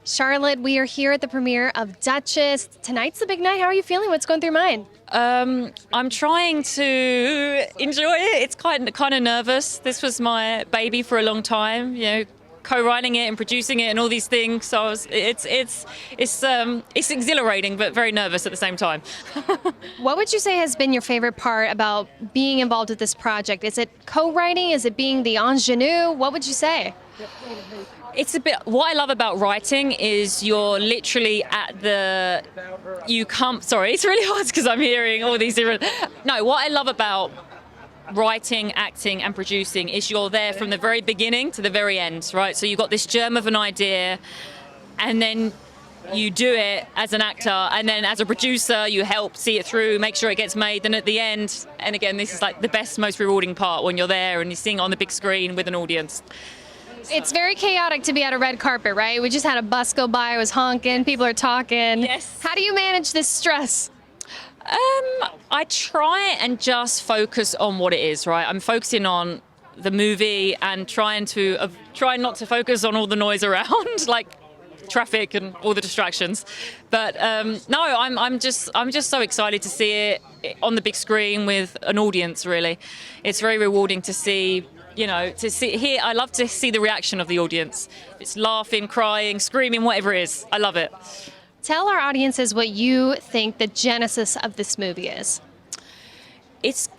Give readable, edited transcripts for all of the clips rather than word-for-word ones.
Charlotte, we are here at the premiere of Duchess. Tonight's the big night. How are you feeling? What's going through your mind? I'm trying to enjoy it. It's kind of nervous. This was my baby for a long time, co-writing it and producing it and all these things. So it's exhilarating, but very nervous at the same time. What would you say has been your favorite part about being involved with this project? Is it co-writing? Is it being the ingenue? What would you say? It's a bit. What I love about writing is you're literally at the. Sorry, it's really hard because I'm hearing all these different. No, what I love about writing, acting, and producing is you're there from the very beginning to the very end, right? So you've got this germ of an idea, and then you do it as an actor, and then as a producer, you help see it through, make sure it gets made, and at the end, and again, this is like the best, most rewarding part when you're there and you're seeing it on the big screen with an audience. It's very chaotic to be at a red carpet, right? We just had a bus go by, I was honking, people are talking. Yes. How do you manage this stress? I try and just focus on what it is, right? I'm focusing on the movie and trying not to focus on all the noise around, like traffic and all the distractions. But no, I'm just so excited to see it on the big screen with an audience. Really, it's very rewarding to see. I love to see the reaction of the audience. It's laughing, crying, screaming, whatever it is. I love it. Tell our audiences what you think the genesis of this movie is. It's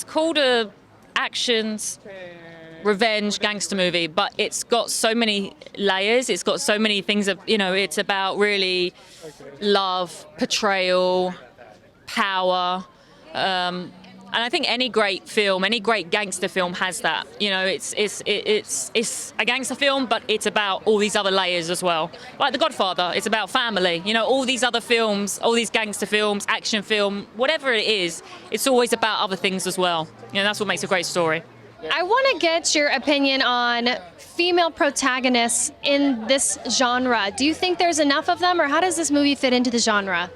called a actions, revenge, gangster movie, but it's got so many layers. It's got so many things it's about really love, betrayal, power. And I think any great film, any great gangster film has that. It's a gangster film, but it's about all these other layers as well. Like The Godfather, it's about family. All these other films, all these gangster films, action film, whatever it is, it's always about other things as well. That's what makes a great story. I want to get your opinion on female protagonists in this genre. Do you think there's enough of them, or how does this movie fit into the genre?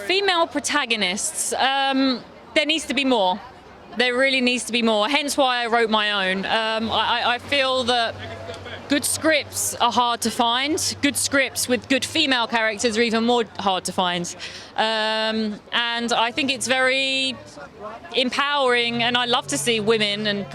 Female protagonists. There needs to be more. There really needs to be more. Hence why I wrote my own. I feel that good scripts are hard to find. Good scripts with good female characters are even more hard to find. And I think it's very empowering, and I love to see women and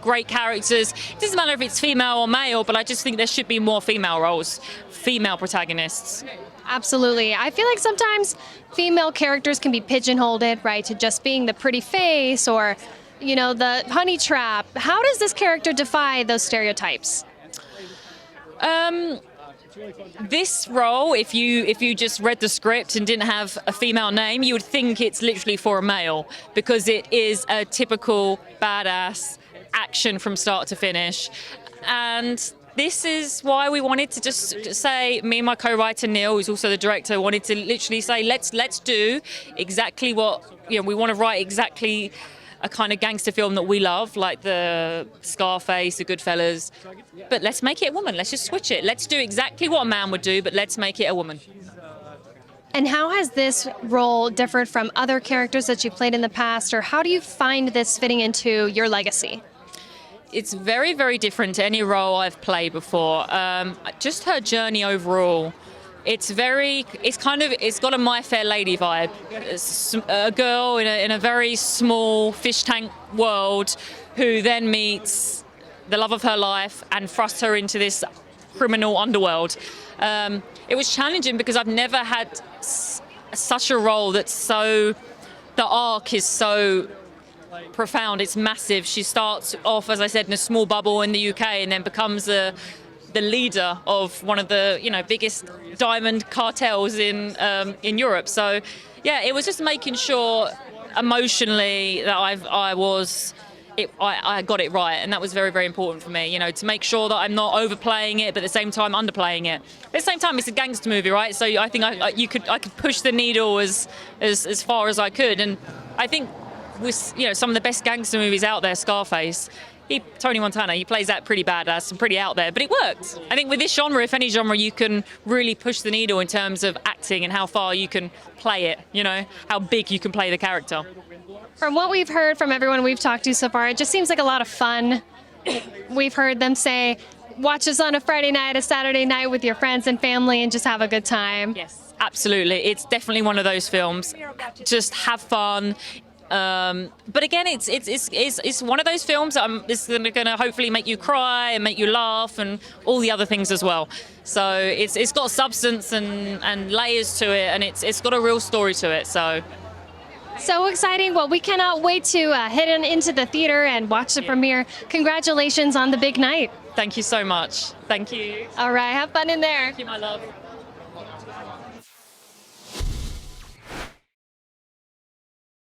great characters. It doesn't matter if it's female or male, but I just think there should be more female roles, female protagonists. Absolutely. I feel like sometimes female characters can be pigeonholed, right, to just being the pretty face or, the honey trap. How does this character defy those stereotypes? This role, if you just read the script and didn't have a female name, you would think it's literally for a male, because it is a typical badass action from start to finish. And this is why we wanted to just say, me and my co-writer Neil, who's also the director, wanted to literally say, let's do exactly what, we want to write exactly a kind of gangster film that we love, like the Scarface, the Goodfellas, but let's make it a woman. Let's just switch it. Let's do exactly what a man would do, but let's make it a woman. And how has this role differed from other characters that you played in the past, or how do you find this fitting into your legacy? It's very, very different to any role I've played before. Just her journey overall. It's got a My Fair Lady vibe. It's a girl in a very small fish tank world who then meets the love of her life and thrusts her into this criminal underworld. It was challenging because I've never had such a role the arc is so profound, it's massive. She starts off, as I said, in a small bubble in the UK and then becomes the leader of one of the biggest diamond cartels in Europe. So yeah, it was just making sure emotionally that I got it right, and that was very, very important for me, to make sure that I'm not overplaying it but at the same time underplaying it. At the same time, it's a gangster movie, right? So I think I could push the needle as far as I could. And I think with some of the best gangster movies out there, Scarface, Tony Montana, he plays that pretty badass and pretty out there, but it worked. I think with this genre, if any genre, you can really push the needle in terms of acting and how far you can play it, how big you can play the character. From what we've heard from everyone we've talked to so far, it just seems like a lot of fun. We've heard them say watch this on a Friday night, a Saturday night with your friends and family and just have a good time. Yes, absolutely. It's definitely one of those films. Just have fun. But again, it's one of those films that it's going to hopefully make you cry and make you laugh and all the other things as well. So it's got substance and layers to it, and it's got a real story to it. So exciting. Well, we cannot wait to head into the theater and watch the premiere. Congratulations on the big night. Thank you so much. Thank you. All right, have fun in there. Thank you, my love.